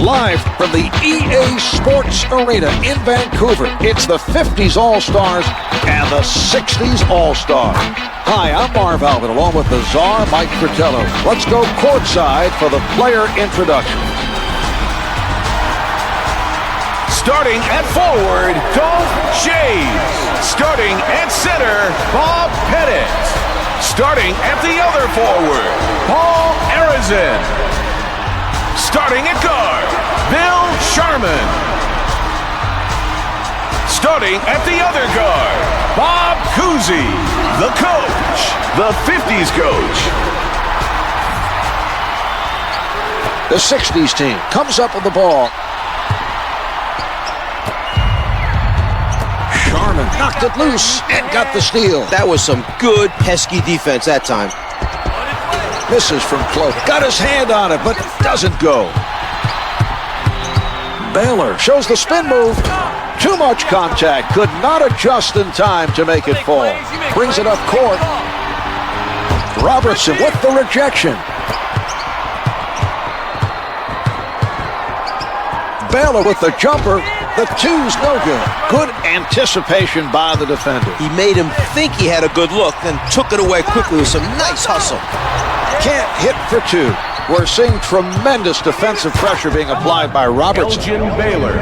Live from the EA Sports Arena in Vancouver, it's the 50s All-Stars and the 60s All-Stars. Hi, I'm Marv Albert, along with the czar, Mike Fratello. Let's go courtside for the player introductions. Starting at forward, Dolph Schayes. Starting at center, Bob Pettit. Starting at the other forward, Paul Arizin. Starting at guard, Bill Sharman. Starting at the other guard, Bob Cousy, the coach, the 50s coach. The 60s team comes up with the ball. Sharman knocked it loose and got the steal. That was some good, pesky defense that time. Misses from close. Got his hand on it, but doesn't go. Baylor shows the spin move. Too much contact. Could not adjust in time to make it fall. Brings it up court. Robertson with the rejection. Baylor with the jumper. The two's no good. Good anticipation by the defender. He made him think he had a good look, then took it away quickly with some nice hustle. Can't hit for two. We're seeing tremendous defensive pressure being applied by Robertson. Elgin Baylor.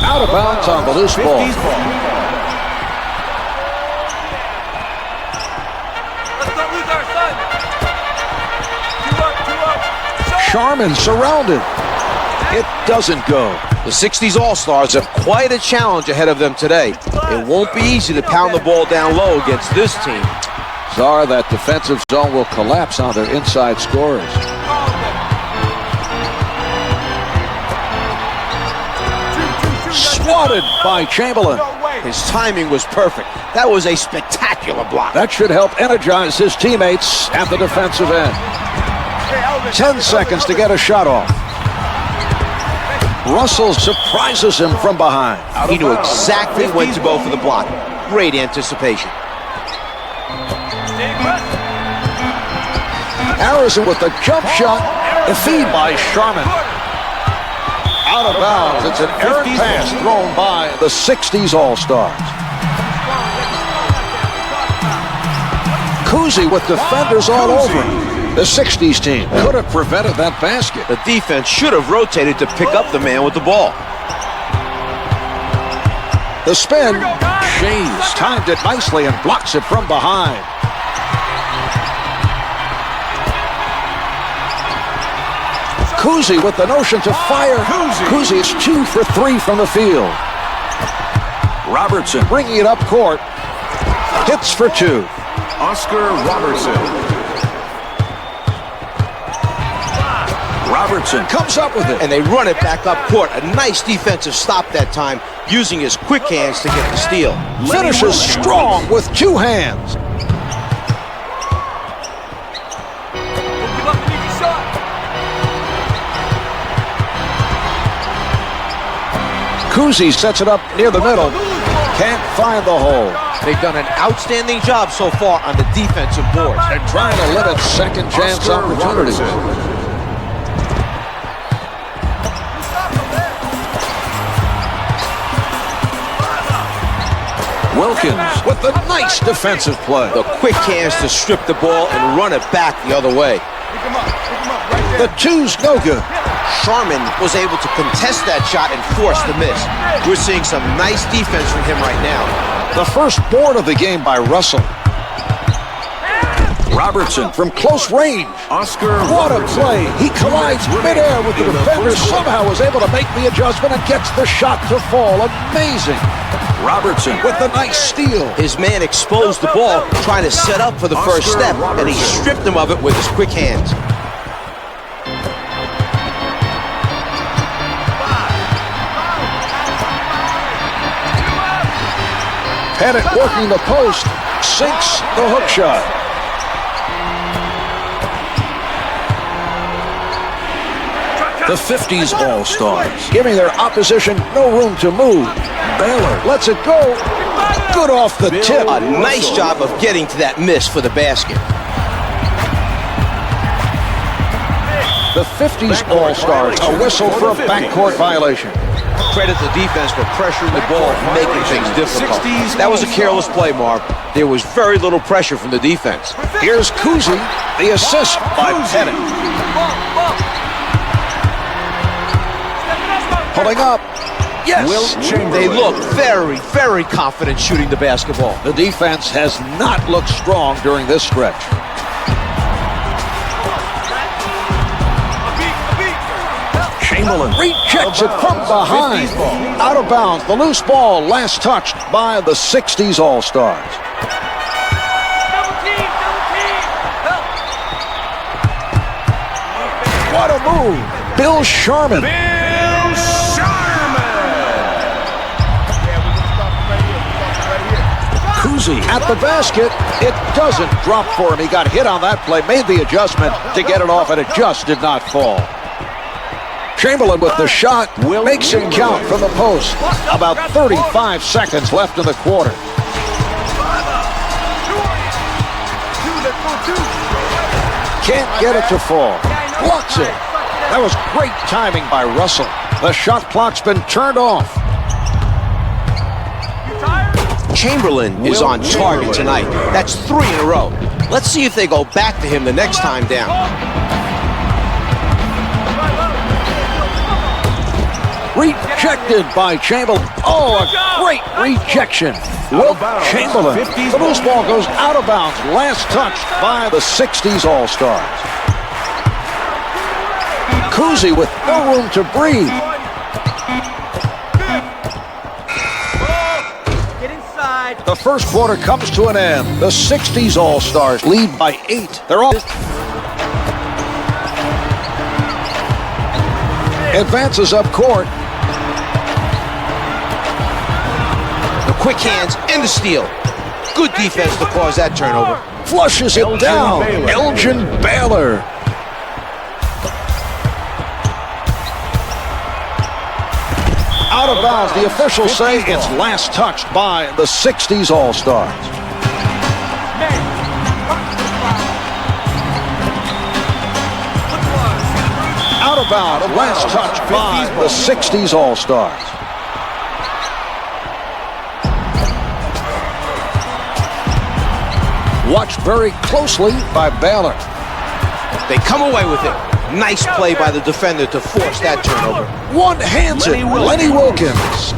Out of bounds on the loose ball. Sharman surrounded. It doesn't go. The 60s All-Stars have quite a challenge ahead of them today. It won't be easy to pound the ball down low against this team. Czar, that defensive zone will collapse on their inside scorers. Swatted by Chamberlain. His timing was perfect. That was a spectacular block. That should help energize his teammates at the defensive end. 10 seconds to get a shot off. Russell surprises him from behind. He knew exactly when to go for the block. Great anticipation. Arizin with the jump shot. The feed by Sharman. Out of bounds. It's an errant pass thrown by the 60s All-Stars. Cousy with defenders all over him. The 60s team could have prevented that basket. The defense should have rotated to pick up the man with the ball. The spin. Schayes timed it nicely and blocks it from behind. Cousy with the notion to fire. Cousy is 2 for 3 from the field. Robertson bringing it up court. Hits for 2. Oscar Robertson. Robertson comes up with it. And they run it back up court. A nice defensive stop that time, using his quick hands to get the steal. Finishes strong with 2 hands. Cousy sets it up near the middle. Can't find the hole. They've done an outstanding job so far on the defensive boards. They're trying to limit second chance opportunities. Wilkins with the nice defensive play. The quick hands to strip the ball and run it back the other way. The two's no good. Sharman was able to contest that shot and force the miss. We're seeing some nice defense from him right now. The first board of the game by Russell. Robertson from close range. Oscar What a Robertson. play. He collides midair with the defender, somehow was able to make the adjustment and gets the shot to fall. Amazing. Robertson with the nice steal. His man exposed the ball, trying to set up for the first step, and he stripped him of it with his quick hands. Pettit working the post, sinks the hook shot. The 50s All-Stars, giving their opposition no room to move. Baylor lets it go. Good off the tip. A nice job of getting to that miss for the basket. The 50s All-Stars, a whistle for a backcourt violation. Credit the defense for pressuring the ball and making things difficult. That was a careless play, Marv. There was very little pressure from the defense. Here's Kuzi, the assist by Pettit. Pulling up. Yes. They look very, very confident shooting the basketball. The defense has not looked strong during this stretch. Chamberlain rejects it from behind. Out of bounds. The loose ball last touched by the 60s All-Stars. What a move. Bill Sharman. Kuzi at the basket. It doesn't drop for him. He got hit on that play, made the adjustment to get it off, and it just did not fall. Chamberlain with the shot makes it count from the post. About 35 seconds left in the quarter. Can't get it to fall. Blocks it. That was great timing by Russell. The shot clock's been turned off. Chamberlain is on target tonight. That's 3 in a row. Let's see if they go back to him the next time down. Rejected by Chamberlain. Oh, a great rejection. Wilt Chamberlain. The loose ball goes out of bounds. Last touched by the 60s All-Stars. Kuzi with no room to breathe. The first quarter comes to an end. The 60s All-Stars lead by 8. They're off. Advances up court. The quick hands and the steal. Good defense to cause that turnover. Flushes it down. Elgin Baylor. Out of bounds. The officials say it's last touched by the 60s All-Stars. Out of bounds. Last touched by the 60s All-Stars. Watched very closely by Baylor. They come away with it. Nice play by the defender to force that turnover. One hands it. Lenny Wilkins.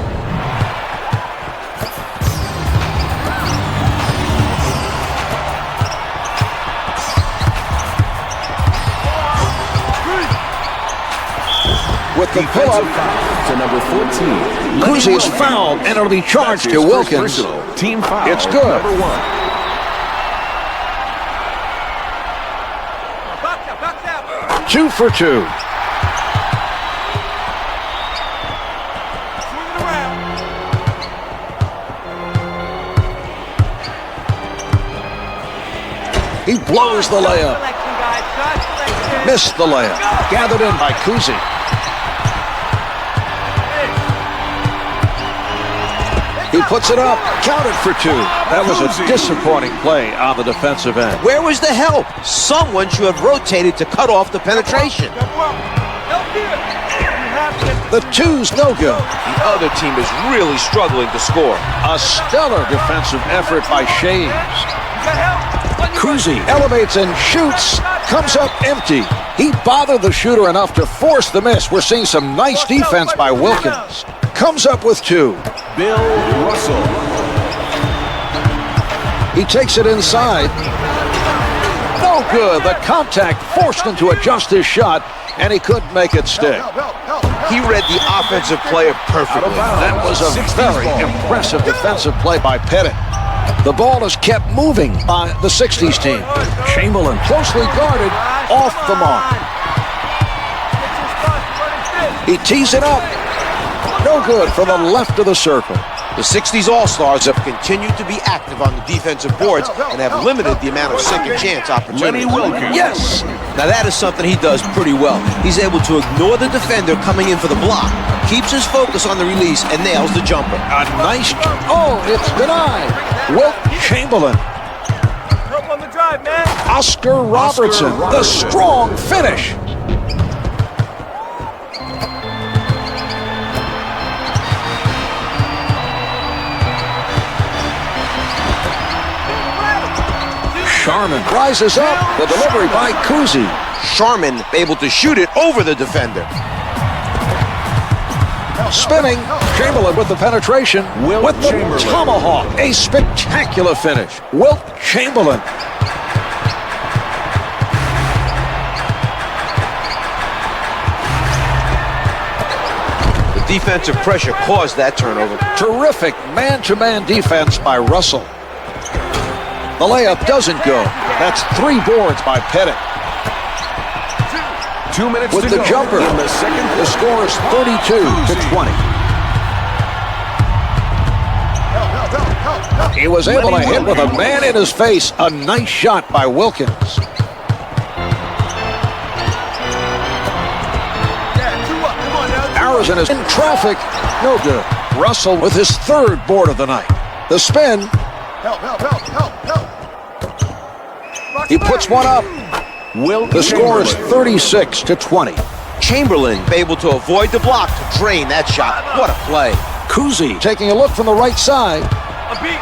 With the pull-up to number 14. Kuzi is fouled, and it'll be charged to Wilkins. Team foul. It's good. Number 1. Two for two. He blows the layup. Missed the layup. Gathered in by Kuzi. He puts it up. Counted for 2. That was a disappointing play on the defensive end. Where was the help? Someone should have rotated to cut off the penetration. The 2's no good. The other team is really struggling to score. A stellar defensive effort by Shaves. Kuzi elevates and shoots. Comes up empty. He bothered the shooter enough to force the miss. We're seeing some nice defense by Wilkins. Comes up with 2. Bill Russell. He takes it inside. No good. The contact forced him to adjust his shot, and he couldn't make it stick. He read the offensive player perfectly. That was a very impressive defensive play by Pettit. The ball is kept moving by the 60s team. Chamberlain closely guarded, off the mark. He tees it up. No good from the left of the circle. The 60s All-Stars have continued to be active on the defensive boards and have limited the amount of second chance opportunities. Yes! Now that is something he does pretty well. He's able to ignore the defender coming in for the block, keeps his focus on the release, and nails the jumper. A nice... Oh, it's denied. Wilt Chamberlain. Help on the drive, man. Oscar Robertson, the strong finish. Sharman rises up. The delivery by Kuzi. Sharman able to shoot it over the defender. Spinning. Chamberlain with the penetration. With the tomahawk. A spectacular finish. Wilt Chamberlain. The defensive pressure caused that turnover. Terrific man-to-man defense by Russell. The layup doesn't go. That's 3 boards by Pettit. 2 minutes With to the go jumper, in the second. the score is 32-20. He was able to hit with a man in his face. A nice shot by Wilkins. Arizona is in traffic. No good. Russell with his 3rd board of the night. The spin. He puts one up. The score is 36-20. Chamberlain able to avoid the block to drain that shot. What a play. Kuzi taking a look from the right side. A beat.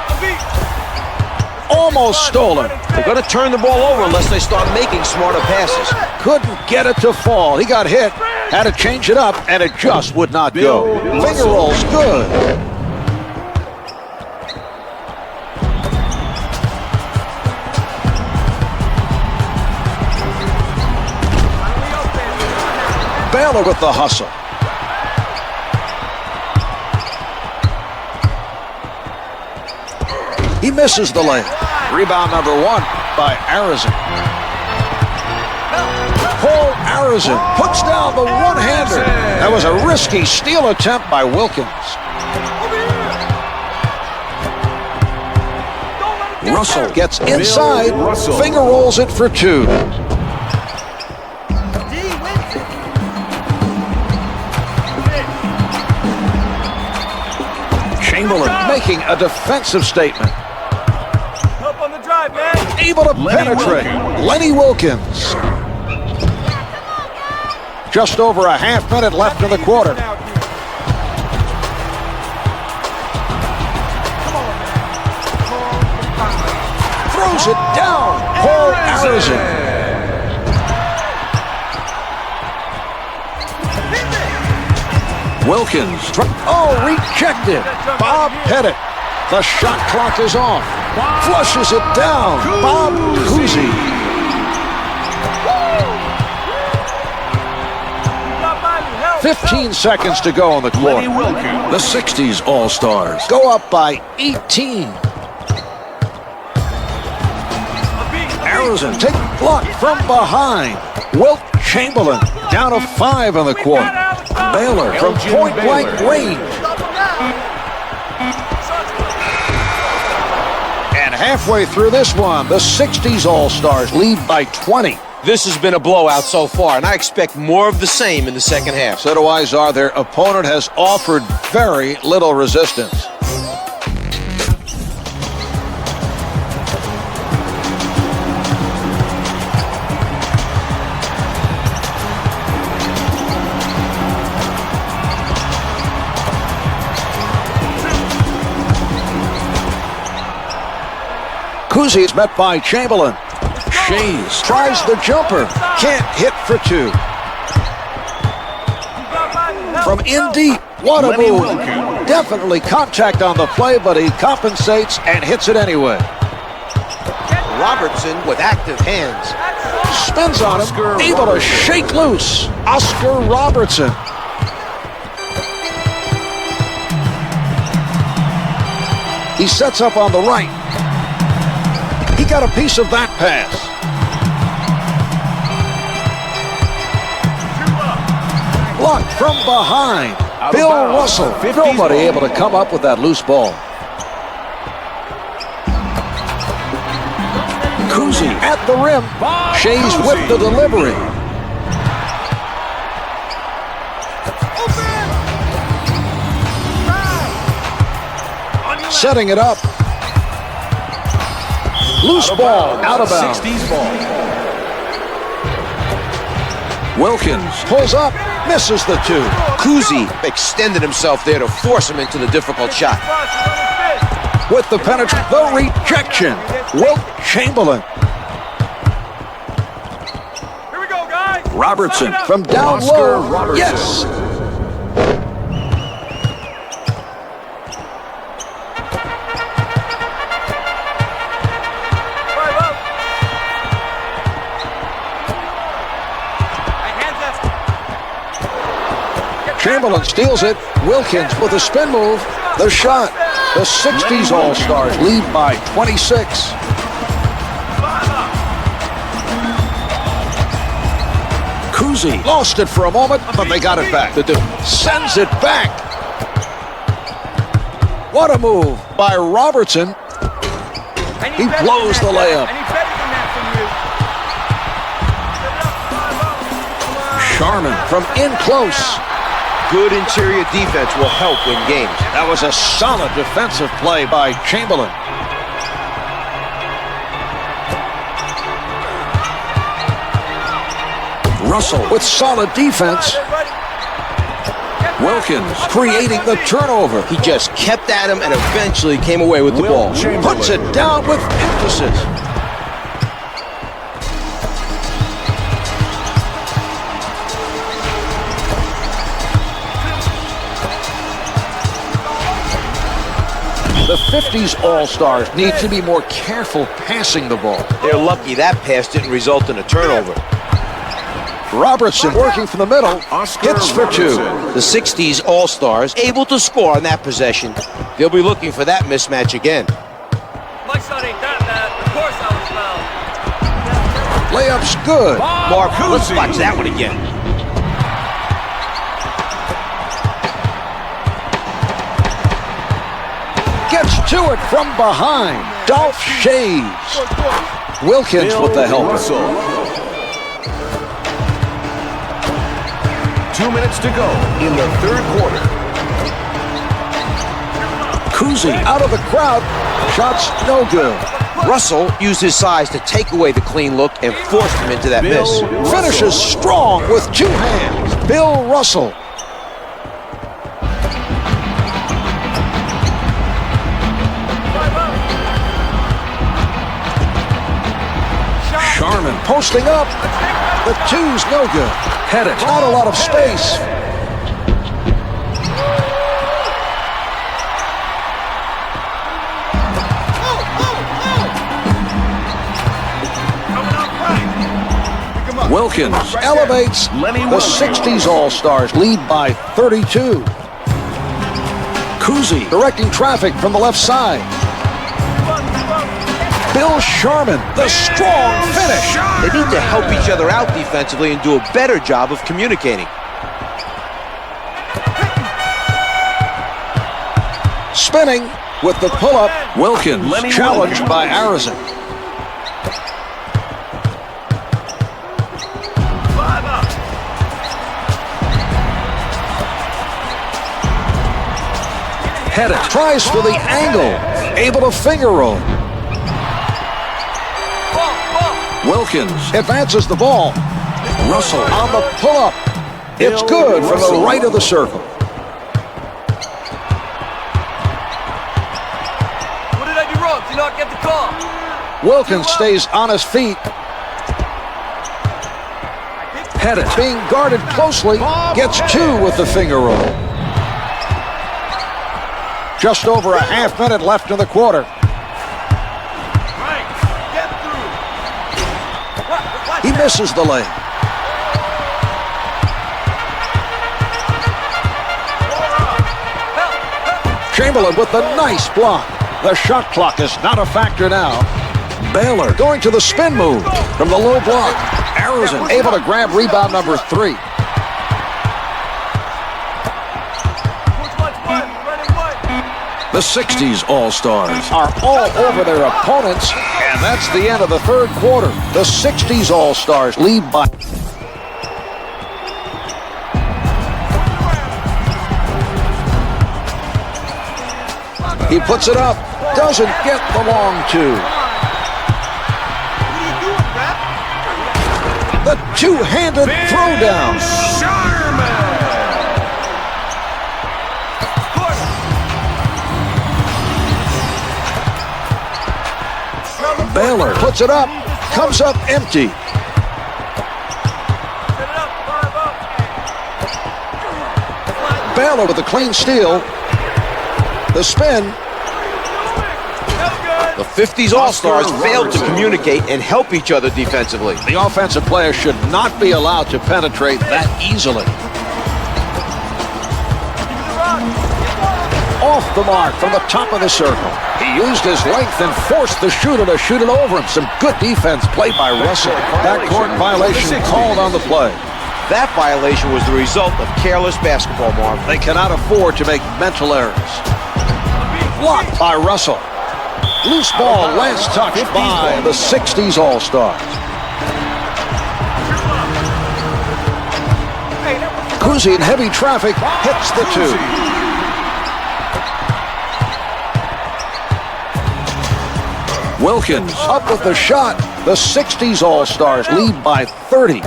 Almost stolen. They're going to turn the ball over unless they start making smarter passes. Couldn't get it to fall. He got hit. Had to change it up, and it just would not go. Finger rolls good. Baylor with the hustle. He misses the layup. Rebound number 1 by Arizona. Paul Arizona puts down the one-hander. That was a risky steal attempt by Wilkins. Russell gets inside. Finger rolls it for 2. Chamberlain making a defensive statement. Help on the drive, man. Able to penetrate. Lenny Wilkins. Just over a half minute left in the quarter. Throws it down. Paul Arizona. Wilkins. Oh, rejected. Bob Pettit. The shot clock is off. Flushes it down. Bob Cousy. 15 seconds to go in the quarter. The 60s All-Stars go up by 18. Arizona take block from behind. Wilt Chamberlain down to 5 in the quarter. Baylor from point-blank range. And halfway through this one, the 60s All-Stars lead by 20. This has been a blowout so far, and I expect more of the same in the second half. So do I, Czar. Their opponent has offered very little resistance. Kuzi is met by Chamberlain. Shays tries the jumper. Can't hit for 2. From in deep. What a move. Definitely contact on the play, but he compensates and hits it anyway. Robertson with active hands. Spins on him. Able to shake loose. Oscar Robertson. He sets up on the right. He got a piece of that pass. Blocked from behind. Bill Russell, nobody able to come up with that loose ball. Kuzi at the rim. Shays with the delivery. Setting it up. Loose ball, out of bounds. 60s ball. Wilkins pulls up, misses the two. Kuzi extended himself there to force him into the difficult shot. With the penetration, the rejection. Wilt Chamberlain. Here we go, guys. Robertson from down Oscar low. Robertson. Yes. Chamberlain steals it. Wilkins with a spin move. The shot. The 60s All-Stars lead by 26. Kuzi lost it for a moment, but they got it back. The dude sends it back. What a move by Robertson. He blows the layup. Sharman from in close. Good interior defense will help win games. That was a solid defensive play by Chamberlain. Russell with solid defense. Wilkins creating the turnover. He just kept at him and eventually came away with the ball. Puts it down with emphasis. The 50s All-Stars need to be more careful passing the ball. They're lucky that pass didn't result in a turnover. Robertson working from the middle, hits for two. The 60s All-Stars able to score on that possession. They'll be looking for that mismatch again. My son ain't that bad. Of course I was fouled. Layup's good. Mark, let's watch that one again. Gets to it from behind. Dolph Shays. Wilkins with the help. 2 minutes to go in the third quarter. Kuzi out of the crowd. Shots no good. Russell used his size to take away the clean look and forced him into that miss. Finishes strong with two hands. Bill Russell. Sharman posting up. The two's no good. Had it. Not a lot of space. Wilkins elevates. The 60s All-Stars lead by 32. Kuzi directing traffic from the left side. Bill Sharman, the strong finish. They need to help each other out defensively and do a better job of communicating. Spinning with the pull-up. Wilkins challenged by Arizon. Headed, tries for the angle. Able to finger roll. Wilkins advances the ball. Russell on the pull-up. It's good from the right of the circle. What did I do wrong to not get the call? Wilkins stays on his feet. Headed, being guarded closely. Gets two with the finger roll. Just over a half minute left in the quarter. He misses the lay. Chamberlain with the nice block. The shot clock is not a factor now. Baylor going to the spin move from the low block. Arizon able to grab rebound number 3. The 60s All-Stars are all over their opponents, and that's the end of the third quarter. The 60s All-Stars lead by... He puts it up, doesn't get the long two. The two-handed throwdown. Baylor puts it up, comes up empty. Baylor with a clean steal. The spin. The 50s All-Stars failed to communicate and help each other defensively. The offensive player should not be allowed to penetrate that easily. Off the mark from the top of the circle. He used his length and forced the shooter to shoot it over him. Some good defense played by Russell. Backcourt violation called on the play. That violation was the result of careless basketball, Marv. They cannot afford to make mental errors. Blocked by Russell. Loose ball, last touch by the 60s All-Stars. Cousy in heavy traffic hits the two. Wilkins up with the shot. The 60s All-Stars lead by 30.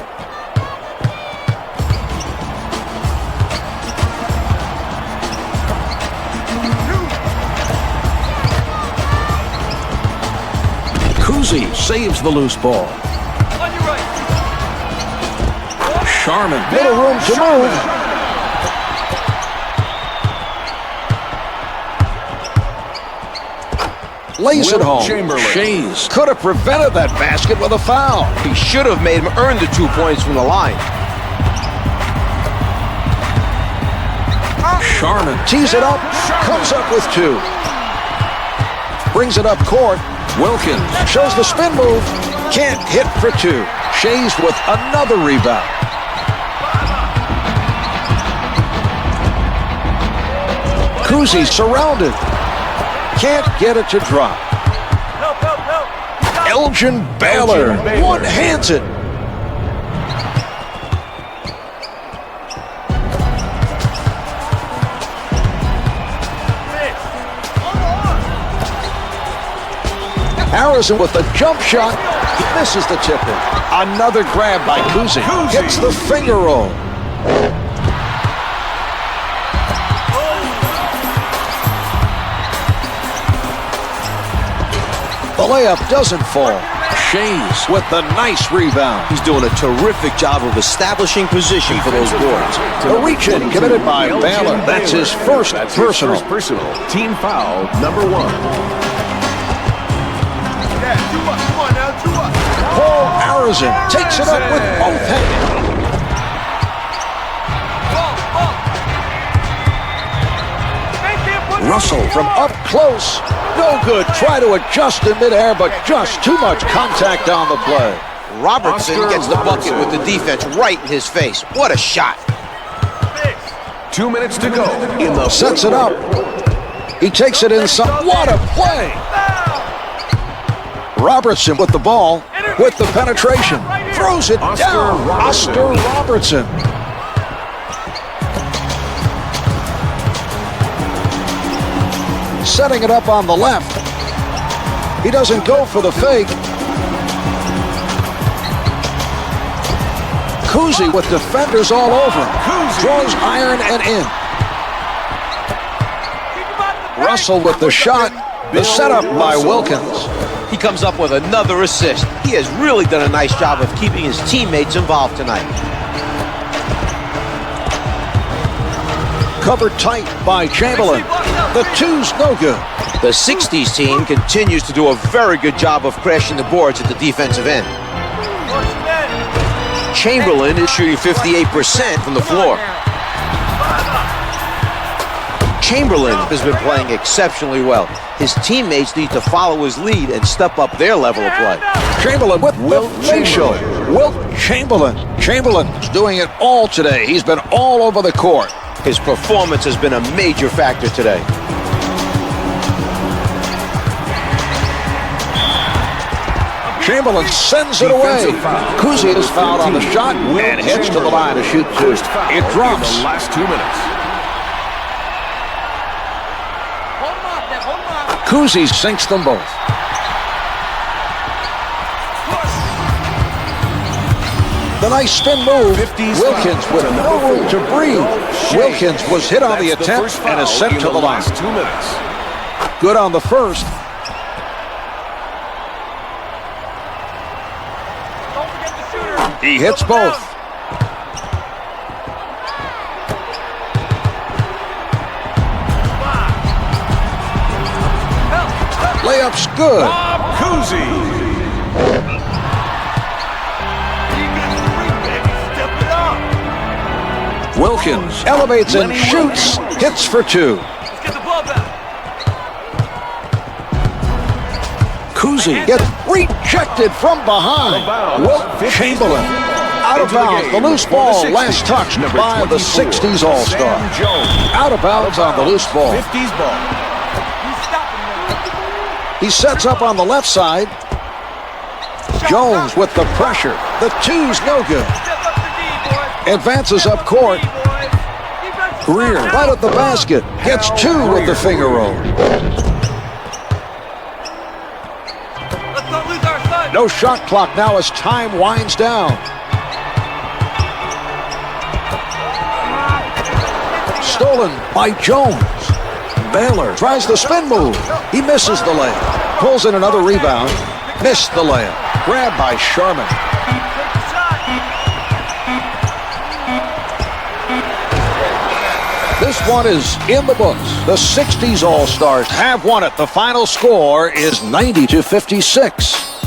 Cousy saves the loose ball. On your right. Sharman, little room to move. Lays it home. Shays could have prevented that basket with a foul. He should have made him earn the 2 points from the line. Sharman tees it up, comes up with two. Brings it up court. Wilkins shows the spin move. Can't hit for two. Shays with another rebound. Cousy surrounded. Can't get it to drop. Elgin Baylor one-hands it. Harrison with the jump shot. He misses the tip-in. Another grab by Cousy. Gets the finger roll. The layup doesn't fall. Shays with the nice rebound. He's doing a terrific job of establishing position for those boards. The reach-in committed by Baylor. That's his first personal. Team foul number 1. Paul Harrison takes it up with both hands. Russell from up close. No good. Try to adjust in midair, but just too much contact on the play. Robertson gets the bucket with the defense right in his face. What a shot. 2 minutes to go in the Sets it up. He takes it inside. What a play. Robertson with the ball, with the penetration. Throws it down. Oscar Robertson. Setting it up on the left. He doesn't go for the fake. Cousy with defenders all over him. Draws iron and in. Russell with the shot. The setup by Wilkins. He comes up with another assist. He has really done a nice job of keeping his teammates involved tonight. Covered tight by Chamberlain. The two's no good. The 60s team continues to do a very good job of crashing the boards at the defensive end. Chamberlain is shooting 58% from the floor. Chamberlain has been playing exceptionally well. His teammates need to follow his lead and step up their level of play. Chamberlain with Wilt facial. Wilt Chamberlain. Chamberlain's doing it all today. He's been all over the court. His performance has been a major factor today. Chamberlain sends it away. Kuzi is fouled on the shot and heads to the line to shoot two. It drops. The last 2 minutes. Kuzi sinks them both. The nice spin move. Wilkins with no room to breathe. Wilkins was hit on the attempt and is sent to the line. 2 minutes. Good on the first. Don't forget the shooter. He hits both. Layup's good. Bob Cousy. Wilkins elevates and shoots. Hits for two. Let's get the ball back. Kuzi gets rejected from behind. Wilt Chamberlain out of bounds. The loose ball last touched by the 60s All-Star. Out of bounds on the loose ball. 50s ball. You stop him. He sets up on the left side. Jones with the pressure. The two's no good. Step up the D, boys. Advances up court. Greer right at the basket. Gets two with the finger roll. Let's not lose our son. No shot clock now as time winds down. Stolen by Jones. Baylor tries the spin move. He misses the layup. Pulls in another rebound. Missed the layup. Grabbed by Sharman. Take the shot. This one is in the books. The 60s All-Stars have won it. The final score is 90-56.